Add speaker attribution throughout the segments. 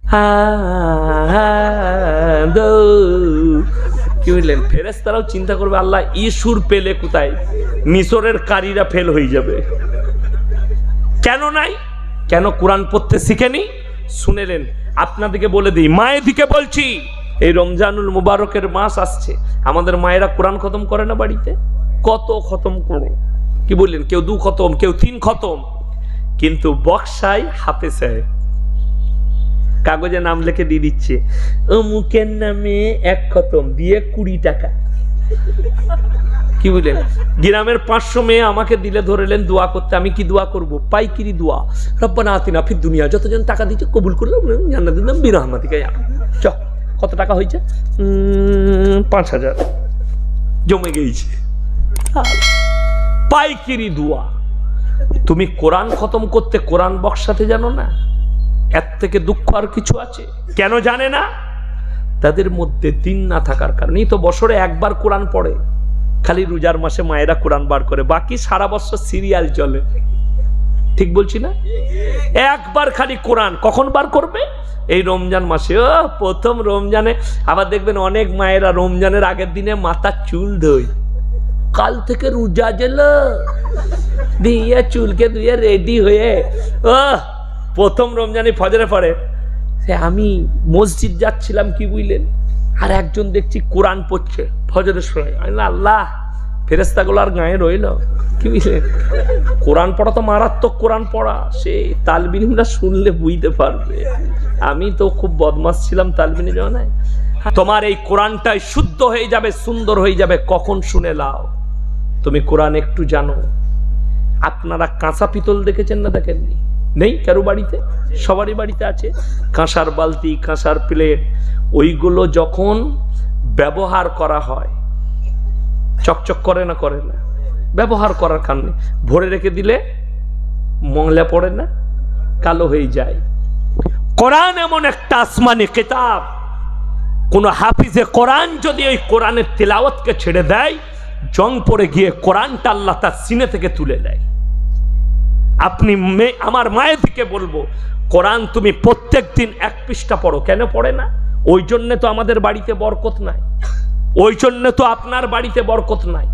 Speaker 1: কি বুঝলেন? ফেরেশতারাও চিন্তা করবে আল্লাহ ই সুর পেলে কোথায়, মিশরের কারীরা ফেল হয়ে যাবে। কেন নাই? কেন কোরআন পড়তে শিখেনি? শুনেলেন? আপনাদেরকে বলে দিই, মায়েদিকে বলছি, এই রমজানুল মুবারকের মাস আসছে, আমাদের মায়েরা কোরআন খতম করে না বাড়িতে? কত খতম করে, কি বললেন? কেউ 2 খতম, কেউ 3 খতম, কিন্তু বক্সায় হাফেজ সাহেব কাগজে নাম লিখে দিয়ে দিচ্ছে, অমুকের নামে 1 খতম, দিয়ে 20 টাকা। কি বুঝলেন? গ্রামের 500 মেয়ে আমাকে দিলে ধরেলেন দোয়া করতে, আমি কি দোয়া করব? পাইকিরি দোয়া, রব্বানা আতিনা ফিদ দুনিয়া, যতজন টাকা দিচ্ছে কবুল করলাম, জান্নাতুল নাম বিরহমাতিকা। চ কত টাকা হয়েছে? 5000 জমে গেছে। পাইকিরি দোয়া। তুমি কোরআন খতম করতে কোরআন বক্সাতে জানো না? এর থেকে দুঃখ আর কিছু আছে? কেন জানে না? তাদের মধ্যে দিন না থাকার কারণে। তো বছরে একবার কোরআন পড়ে, খালি রোজার মাসে মায়েরা কোরআন বার করে, বাকি সারা বছর সিরিয়াল চলে। ঠিক বলছি না? একবার খালি কোরআন কখন বার করবে? এই রমজান মাসে। প্রথম রমজানে আবার দেখবেন অনেক মায়েরা রমজানের আগের দিনে মাথার চুল ধোয়, কাল থেকে রোজা জেল দিয়ে চুলকে ধুয়ে রেডি হয়ে প্রথম রমজানে ফজরে পড়ে। আমি মসজিদ যাচ্ছিলাম, কি বুঝলেন, আর একজন দেখছি কোরআন পড়ছে ফজরের সময়। আল্লাহ, ফেরেশতাগুলো আর গায়ে রইল? কি বুঝলেন? কোরআন পড়া তো মারাত্মক কোরআন পড়া, সে তালবিনিমরা শুনলে বুঝতে পারবে। আমি তো খুব বদমাস ছিলাম তালবিনি জানাই। তোমার এই কোরআনটাই শুদ্ধ হয়ে যাবে, সুন্দর হয়ে যাবে কখন শুনে লাও। তুমি কোরআন একটু জানো। আপনারা কাঁচা পিতল দেখেছেন না? দেখেননি? নেই কারো বাড়িতে? সবারই বাড়িতে আছে কাঁসার বালতি, কাঁসার প্লেট। ওইগুলো যখন ব্যবহার করা হয় চকচক করে না? করে না? ব্যবহার করার কারণে ভরে রেখে দিলে মংলা পড়ে না, কালো হয়ে যায়। কোরআন এমন একটা আসমানি কিতাব, কোন হাফিজে কোরআন যদি ওই কোরআনের তিলাওয়াতকে ছেড়ে দেয়, জং পড়ে গিয়ে কোরআনটা আল্লাহ তার সিনে থেকে তুলে দেয়। আপনি আমার মায়ের দিকে বলবো, কোরআন তুমি প্রত্যেক দিন 1 পৃষ্ঠা পড়ো। কেন পড়ে না? ওই জন্য তো আমাদের বাড়িতে বরকত নাই, ওই জন্য তো আপনার বাড়িতে বরকত নাই।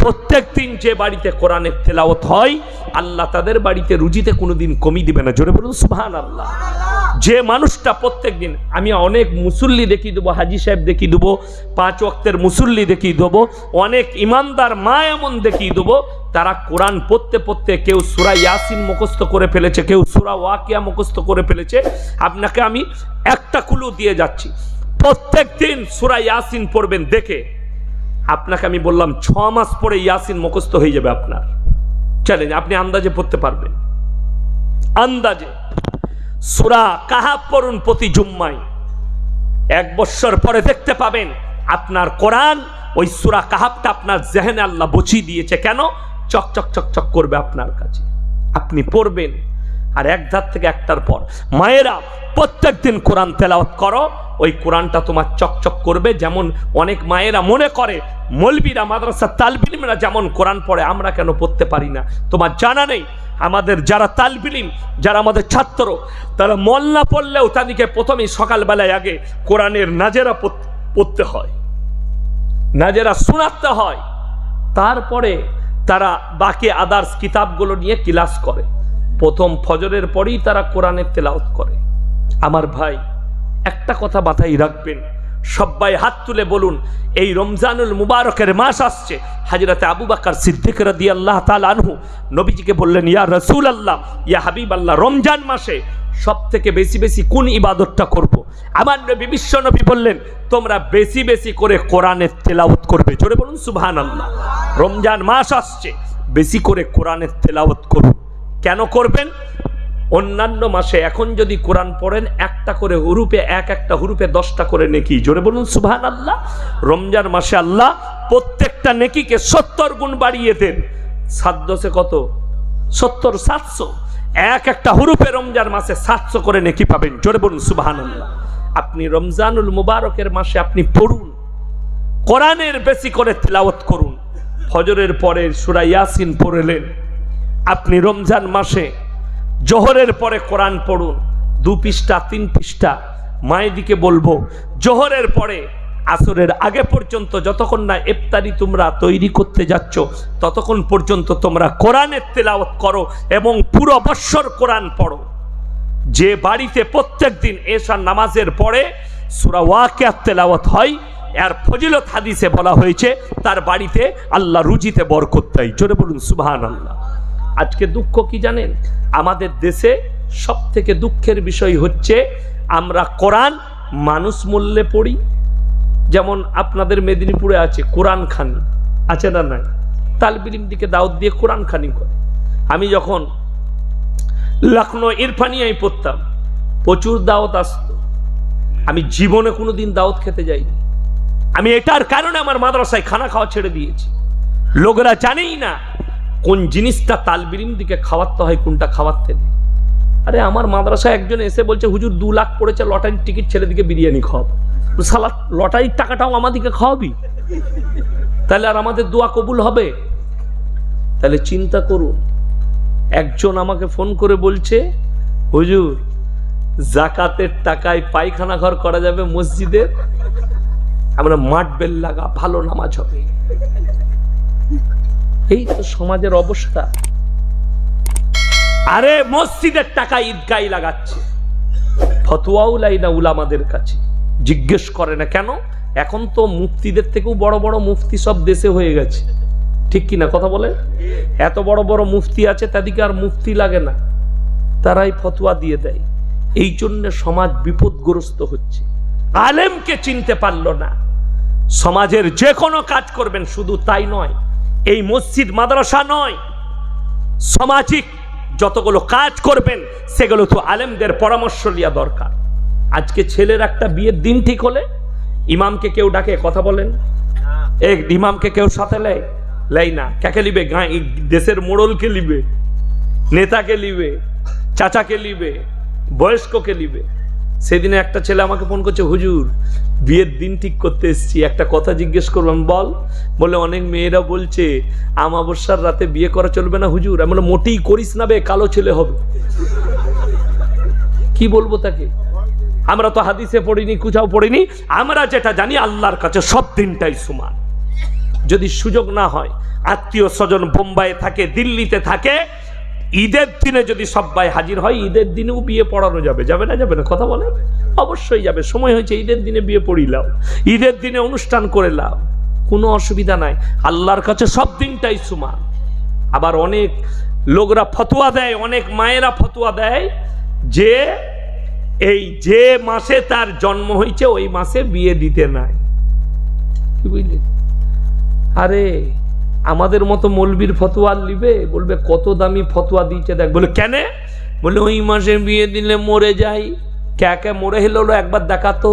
Speaker 1: প্রত্যেক দিন যে বাড়িতে কোরআনের তেলাওয়াত হয়, আল্লাহ তাদের বাড়িতে রুজিতে কোনোদিন কমি দিবে না। জোরে বলুন সুবহানাল্লাহ। যে মানুষটা প্রত্যেক দিন, আমি অনেক মুসল্লি দেখিয়ে দেবো, হাজি সাহেব দেখিয়ে দেবো, 5 ওয়াক্তের মুসল্লি দেখিয়ে দেবো, অনেক ইমানদার মা এমন দেখিয়ে দেবো, তারা কোরআন পড়তে পড়তে কেউ সূরা ইয়াসিন মুখস্থ করে ফেলেছে, কেউ সূরা ওয়াকিয়া মুখস্থ করে ফেলেছে। আপনাকে আমি একটা ক্লু দিয়ে যাচ্ছি, প্রত্যেক দিন সূরা ইয়াসিন পড়বেন, দেখে আপনাকে আমি বললাম 6 মাস পরে ইয়াসিন মুখস্থ হয়ে যাবে আপনার। চ্যালেঞ্জ, আপনি আন্দাজে পড়তে পারবেন। আন্দাজে সূরা কাহাফ পড়ুন প্রতি জুম্মায়, 1 বছর পরে দেখতে পাবেন আপনার কোরআন ওই সূরা কাহাফটা আপনার জেহেনে আল্লাহ বসিয়ে দিয়েছে। কেন? চকচক চকচক করবে আপনার কাছে, আপনি পড়বেন। আর এক ধার থেকে একটার পর মায়েরা প্রত্যেক দিন কোরআন তেলাওয়াত করো, ওই কোরআনটা তোমার চকচক করবে। যেমন অনেক মায়েরা মনে করে মৌলবীরা, মাদ্রাসা তালিব ইলমরা যেমন কোরআন পড়ে, আমরা কেন পড়তে পারি না? তোমার জানা নেই, আমাদের যারা তালিব ইলম, যারা আমাদের ছাত্র, তারা মোল্লা পড়লেও তাদেরকে প্রথমেই সকালবেলায় আগে কোরআনের নাজেরা পড়তে হয়, নাজেরা শোনাতে হয়, তারপরে তারা বাকি আদার্স কিতাবগুলো নিয়ে ক্লাস করে। প্রথম ফজরের পরেই তারা কোরআনের তেলাওয়াত করে। আমার ভাই, একটা কথা মাথায় রাখবেন, সবাই হাত তুলে বলুন, এই রমজানুল মুবারকের মাস আসছে। হযরত আবু বকর সিদ্দিক রাদিয়াল্লাহু তাআলা আনহু নবীজিকে বললেন, ইয়া রাসূলুল্লাহ, ইয়া হাবিবাল্লাহ, রমজান মাসে সবথেকে বেশি বেশি কোন ইবাদতটা করব? আমার নবী বিশ্ব নবী বললেন, তোমরা বেশি বেশি করে কোরআনের তেলাওয়াত করবে। জোরে বলুন সুবহানাল্লাহ। রমজান মাস আসছে, বেশি করে কোরআনের তেলাওয়াত করুন। কেন করবেন? অন্যান্য মাসে এখন যদি কোরআন পড়েন, একটা করে হুরুফে, একটা হুরুফে 10টা করে নেকি। জোরে বলুন সুবহানাল্লাহ। রমজান মাসে আল্লাহ প্রত্যেকটা নেকিকে 70 গুণ বাড়িয়ে দেন। 7 10 কত? 70, 700। একটা হুরুফে রমজান মাসে 700 করে নেকি পাবেন। জোরে বলুন সুবহানাল্লাহ। আপনি রমজানুল মুবারকের মাসে আপনি পড়ুন, কোরআনের বেশি করে তেলাওয়াত করুন। ফজরের পরে সূরা ইয়াসিন পড়লেন, আপনি রমজান মাসে জোহরের পরে কোরআন পড়ুন, 2 পৃষ্ঠা 3 পৃষ্ঠা মায়েদিকে বলবো, জোহরের পরে আসরের আগে পর্যন্ত যতক্ষণ না ইফতারি তোমরা তৈরি করতে যাচ্ছ ততক্ষণ পর্যন্ত তোমরা কোরআনের তেলাওয়াত করো এবং পুরো বৎসর কোরআন পড়ো। যে বাড়িতে প্রত্যেক দিন এশার নামাজের পরে সূরা ওয়াকিয়া তেলাওয়াত হয়, এর ফজিলত হাদিসে বলা হয়েছে তার বাড়িতে আল্লাহ রুজিতে বরকত দেয়। জোরে বলুন সুবহানাল্লাহ। আজকে দুঃখ কি জানেন? আমাদের দেশে সব থেকে দুঃখের বিষয় হচ্ছে আমরা কোরআন মানুষ মূল্যে পড়ি। যেমন আপনাদের মেদিনীপুরে আছে কোরআন খানি, আছে না নাই? তালবিল ইলম দিকে দাওয়াত দিয়ে কোরআন খানি করে। আমি যখন লখনৌ ইরফানিয়ায় পড়তাম প্রচুর দাওয়াত আসতো, আমি জীবনে কোনোদিন দাওয়াত খেতে যাইনি। আমি এটার কারণে আমার মাদ্রাসায় খানা খাওয়া ছেড়ে দিয়েছি। লোকেরা জানেই না কোন জিনিসটা তালবিল ইলম দিকে খাওয়াতে হয়, কোনটা খাওয়াতে নেই। আরে আমার মাদ্রাসায় একজন এসে বলছে, হুজুর 2 লাখ পড়েছে লটারির টিকিট, ছেলেদিকে বিরিয়ানি খাওয়াবো। শালা লটারির টাকাটাও আমাদেরকে খাওয়াবি? তাহলে আর আমাদের দোয়া কবুল হবে? তাহলে চিন্তা করুন। একজন আমাকে ফোন করে বলছে, হুজুর জাকাতের টাকায় পায়খানা ঘর করা যাবে মসজিদে, আমরা মাঠ বেল লাগা, ভালো নামাজ হবে। এই তো সমাজের অবস্থা। আরে মসজিদের টাকা ঈদগায় লাগাচ্ছে, ফতোয়াও লাই না উলামাদের কাছে, জিজ্ঞেস করে না কেন? এখন তো মুফতিদের থেকেও বড় বড় মুফতি সব দেশে হয়ে গেছে, ঠিক কিনা কথা বলে? এত বড় বড় মুফতি আছে, তাদেরকে আর মুফতি লাগে না, তারাই ফতোয়া দিয়ে দেয়। এই জন্য সমাজ বিপদগ্রস্ত হচ্ছে। আলেমকে চিনতে পারলো না। সমাজের যে কোনো কাজ করবেন, শুধু তাই নয়, এই মসজিদ মাদ্রাসা নয়, সামাজিক যতগুলো কাজ করবেন সেগুলো তো আলেমদের পরামর্শ নেওয়া দরকার। আজকে ছেলের একটা বিয়ের দিন ঠিক হলে ইমামকে কেউ ডাকে, কথা বলেন? এক ইমামকে কেউ সাথে লেয় না। কাকে লিবে? দেশের মোড়লকে লিবে, নেতাকে লিবে, চাচাকে লিবে, বয়স্ককে লিবে। সেদিনে একটা ছেলে আমাকে ফোন করছে, হুজুর বিয়ের দিন ঠিক করতে এসেছি, একটা কথা জিজ্ঞেস করলাম। বল। বলে অনেক মেয়েরা বলছে আমাবস্যার রাতে বিয়ে করা চলবে না হুজুর। আমি বলে মোটেই করিস না বে, কালো ছেলে হবে। কি বলবো তাকে? আমরা তো হাদিসে পড়িনি, কোথাও পড়িনি। আমরা যেটা জানি আল্লাহর কাছে সব দিনটাই সমান। যদি সুযোগ না হয়, আত্মীয় স্বজন বোম্বাইয়ে থাকে, দিল্লিতে থাকে, ঈদের দিনে যদি সবাই হাজির হয়, ঈদের দিনেও বিয়ে পড়ানো যাবে। যাবে না? যাবে না? কথা বলে অবশ্যই যাবে। সময় হয়েছে, ঈদের দিনে বিয়ে পড়ি লাও, ঈদের দিনে অনুষ্ঠান করে লাও, কোনো অসুবিধা নাই। আল্লাহর কাছে সব দিনটাই সমান। আবার অনেক লোকরা ফতোয়া দেয়, অনেক মায়েরা ফতোয়া দেয় যে এই যে মাসে তার জন্ম হয়েছে ওই মাসে বিয়ে দিতে নাই। কি বুঝলি? আরে আমাদের মতো মৌলবীর ফতোয়া লিবে, বলবে কত দামি ফতোয়া দিয়েছে দেখ। বলে কেন? বলে ওই মাসে বিয়ে দিলে মরে যাই। কে মরে হলো একবার দেখাতো,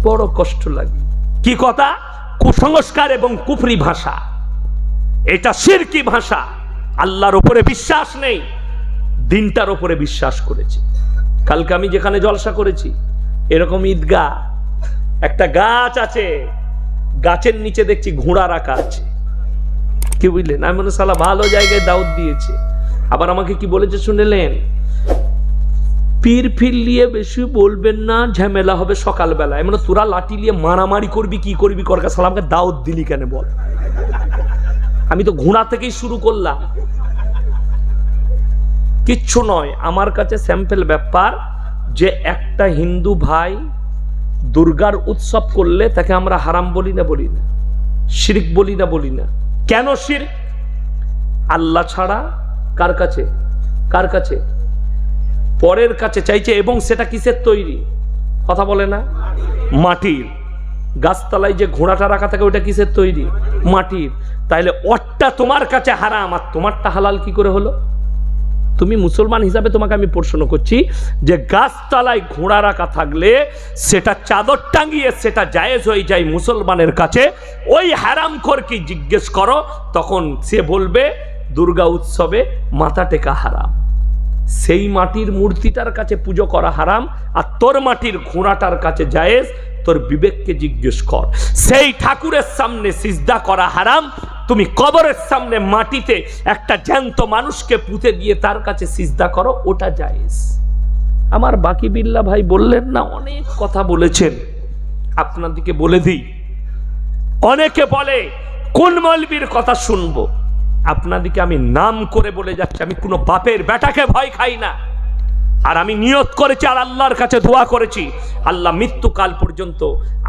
Speaker 1: বড় কষ্ট লাগে। কি কথা? কুসংস্কার এবং কুফরি ভাষা, এটা শিরকি ভাষা। আল্লাহর উপরে বিশ্বাস নেই, দিনটার উপরে বিশ্বাস করেছে। কালকে আমি যেখানে জলসা করেছি, এরকম ঈদগাহ একটা গাছ আছে, গাছের নিচে দেখছি ঘোড়া রাখা আছে। কি বুঝলেন? আমি মনে সালা ভালো জায়গায় দাওয়াত দিয়েছে। আবার আমাকে কি বলেছে শুনলেন? পীর ফির নিয়ে বেশি বলবেন না, ঝামেলা হবে সকালবেলায়। মানে তোরা লাঠি নিয়ে মারামারি করবি, কি করবি করকা, সালামকে দাওয়াত দিলি কেন বল? আমি তো ঘোড়া থেকেই শুরু করলাম। কিচ্ছু নয়, আমার কাছে স্যাম্পল ব্যাপার যে একটা হিন্দু ভাই দুর্গার উৎসব করলে তাকে আমরা হারাম বলি না, বলি না, শিরক বলি না, বলি না। কেন শিরক? আল্লাহ ছাড়া কার কাছে? কার কাছে? পরের কাছে চাইছে। এবং সেটা কিসের তৈরি? কথা বলে না? মাটির। গাছতলায় যে ঘোড়াটা রাখা থাকে ওটা কিসের তৈরি? মাটির। তাইলে ওরটা তোমার কাছে হারাম আর তোমারটা হালাল কি করে হলো? তুমি মুসলমান হিসাবে তোমাকে আমি প্রশ্ন করছি যে গাছতলায় ঘোড়া রাখা থাকলে সেটা চাদর টাঙিয়ে সেটা জায়েজ হয়ে যায় মুসলমানের কাছে, ওই হারামখোরকে জিজ্ঞেস করো, তখন সে বলবে দুর্গা উৎসবে মাথা টেকা হারাম, সেই মাটির মূর্তিটার কাছে পুজো করা হারাম, আর তোর মাটির ঘোড়াটার কাছে জায়েজ। তোর বিবেককে জিজ্ঞেস কর। সেই ঠাকুরের সামনে সিজদা করা হারাম, তুমি কবরের সামনে মাটিতে একটা জ্যান্ত মানুষকে পুঁতে দিয়ে তার কাছে সিজদা করো, ওটা জায়েজ। আমার বাকি বিল্লাহ ভাই বললেন না, অনেক কথা বলেছেন, আপনাদেরকে বলে দিই। অনেকে বলে কোন মৌলবীর কথা শুনবো, আপনাদেরকে আমি নাম করে বলে যাচ্ছি, আমি কোনো বাপের বেটাকে ভয় খাই না। আর আমি নিয়ত করেছি আর আল্লাহর কাছে দোয়া করেছি, আল্লাহ মৃত্যুকাল পর্যন্ত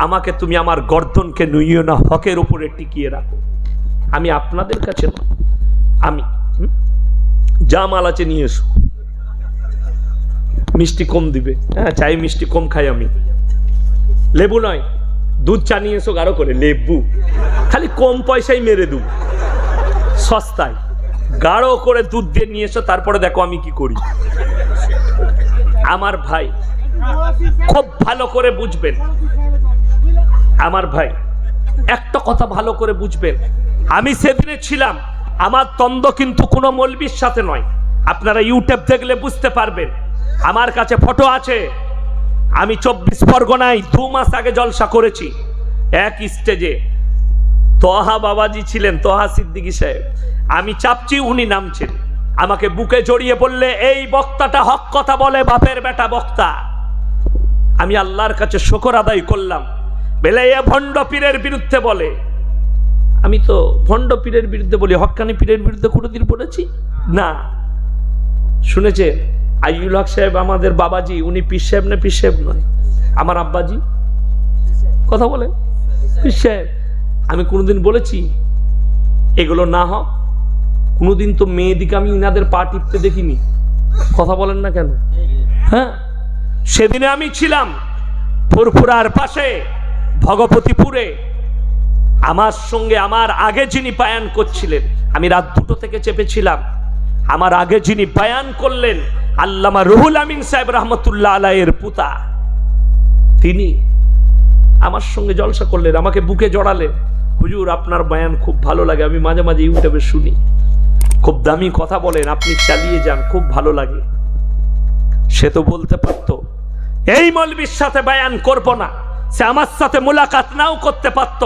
Speaker 1: আমাকে তুমি আমার গর্দনকে নুইও না, হকের উপরে টিকিয়ে রাখো। আমি আপনাদের কাছে নয়, আমি যা মাল আছে নিয়ে এসো। মিষ্টি কম দিবে, হ্যাঁ চাই মিষ্টি কম খাই আমি। লেবু নয়, দুধ চা নিয়ে এসো গাঢ় করে, লেবু খালি কম পয়সায় মেরে দেব, সস্তায় গাঢ় করে দুধ দিয়ে নিয়ে এসো, তারপরে দেখো আমি কি করি। আমার ভাই খুব ভালো করে বুঝবেন, আমার ভাই একটা কথা ভালো করে বুঝবেন, আমি সেদিনে ছিলাম, আমার দ্বন্দ্ব কিন্তু কোনো মৌলবীর সাথে নয়। আপনারা ইউটিউব দেখলে বুঝতে পারবেন, আমার কাছে ফটো আছে। আমি 24 পরগনায় 2 মাস আগে জলসা করেছি, এক স্টেজে তোহা বাবাজি ছিলেন, তোহা সিদ্দিকী সাহেব, আমি চাপছি, উনি নামছেন, আমাকে বুকে জড়িয়ে বললে এই বক্তাটা হক কথা বলে, বাপের বেটা বক্তা। আমি আল্লাহর কাছে শুকর আদায় করলাম, বেলে এ ভণ্ড পীরের বিরুদ্ধে বলে। আমি তো ভণ্ড পীরের বিরুদ্ধে বলি, হক্কানি পীরের বিরুদ্ধে কোনোদিন বলেছি না। শুনেছে আইয়ুল হক সাহেব আমাদের বাবাজি, উনি পীর সাহেব না পীর সাহেব নয়, আমার আব্বাজি, কথা বলেন পীর সাহেব। আমি কোনোদিন বলেছি এগুলো না হোক? কোনোদিন তো মেয়েদিকে আমি ইনাদের পা টিপতে দেখিনি, কথা বলেন না কেন? হ্যাঁ, সেদিনে আমি ছিলাম ফুরফুরার পাশে ভগবতীপুরে, আমার সঙ্গে আমার আগে যিনি বায়ান করছিলেন, আমি রাত 2টো থেকে চেপেছিলাম, আমার আগে যিনি বায়ান করলেন আল্লামা রুহুল আমিন সাহেব রহমতুল্লাহ আলাইহির পুতা, তিনি আমার সঙ্গে জলসা করলেন, আমাকে বুকে জড়ালেন, হুজুর আপনার বায়ান খুব ভালো লাগে, আমি মাঝে মাঝে ইউটিউবে শুনি, খুব দামি কথা বলেন, আপনি চালিয়ে যান, খুব ভালো লাগে। সে তো বলতে পারতো এই মৌলবীর সাথে বায়ান করব না, সে আমার সাথে মুলাকাত নাও করতে পারত,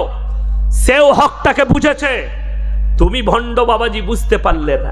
Speaker 1: সেও হকটাকে বুঝেছে, তুমি ভণ্ড বাবাজি বুঝতে পারলে না।